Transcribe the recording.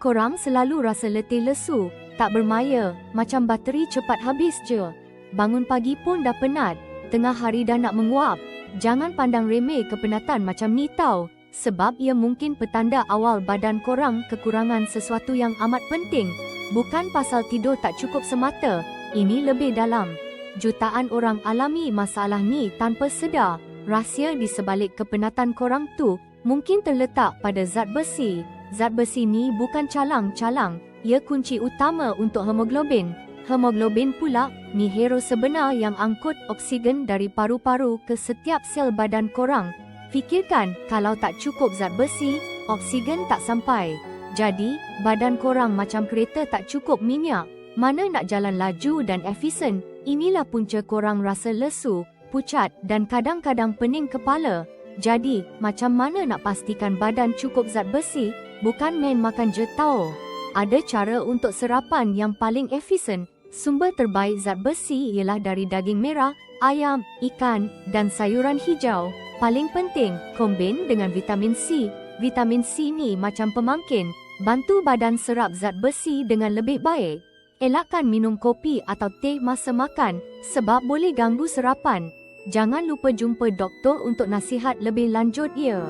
Korang selalu rasa letih lesu, tak bermaya, macam bateri cepat habis je. Bangun pagi pun dah penat, tengah hari dah nak menguap. Jangan pandang remeh kepenatan macam ni tau, sebab ia mungkin petanda awal badan korang kekurangan sesuatu yang amat penting. Bukan pasal tidur tak cukup semata, ini lebih dalam. Jutaan orang alami masalah ni tanpa sedar. Rahsia di sebalik kepenatan korang tu mungkin terletak pada zat besi. Zat besi ni bukan calang-calang, ia kunci utama untuk hemoglobin. Hemoglobin pula ni hero sebenar yang angkut oksigen dari paru-paru ke setiap sel badan korang. Fikirkan, kalau tak cukup zat besi, oksigen tak sampai. Jadi, badan korang macam kereta tak cukup minyak. Mana nak jalan laju dan efisien? Inilah punca korang rasa lesu, pucat dan kadang-kadang pening kepala. Jadi, macam mana nak pastikan badan cukup zat besi? Bukan main makan je tau. Ada cara untuk sarapan yang paling efisien. Sumber terbaik zat besi ialah dari daging merah, ayam, ikan dan sayuran hijau. Paling penting, kombin dengan vitamin C. Vitamin C ni macam pemangkin, bantu badan serap zat besi dengan lebih baik. Elakkan minum kopi atau teh masa makan sebab boleh ganggu serapan. Jangan lupa jumpa doktor untuk nasihat lebih lanjut ya.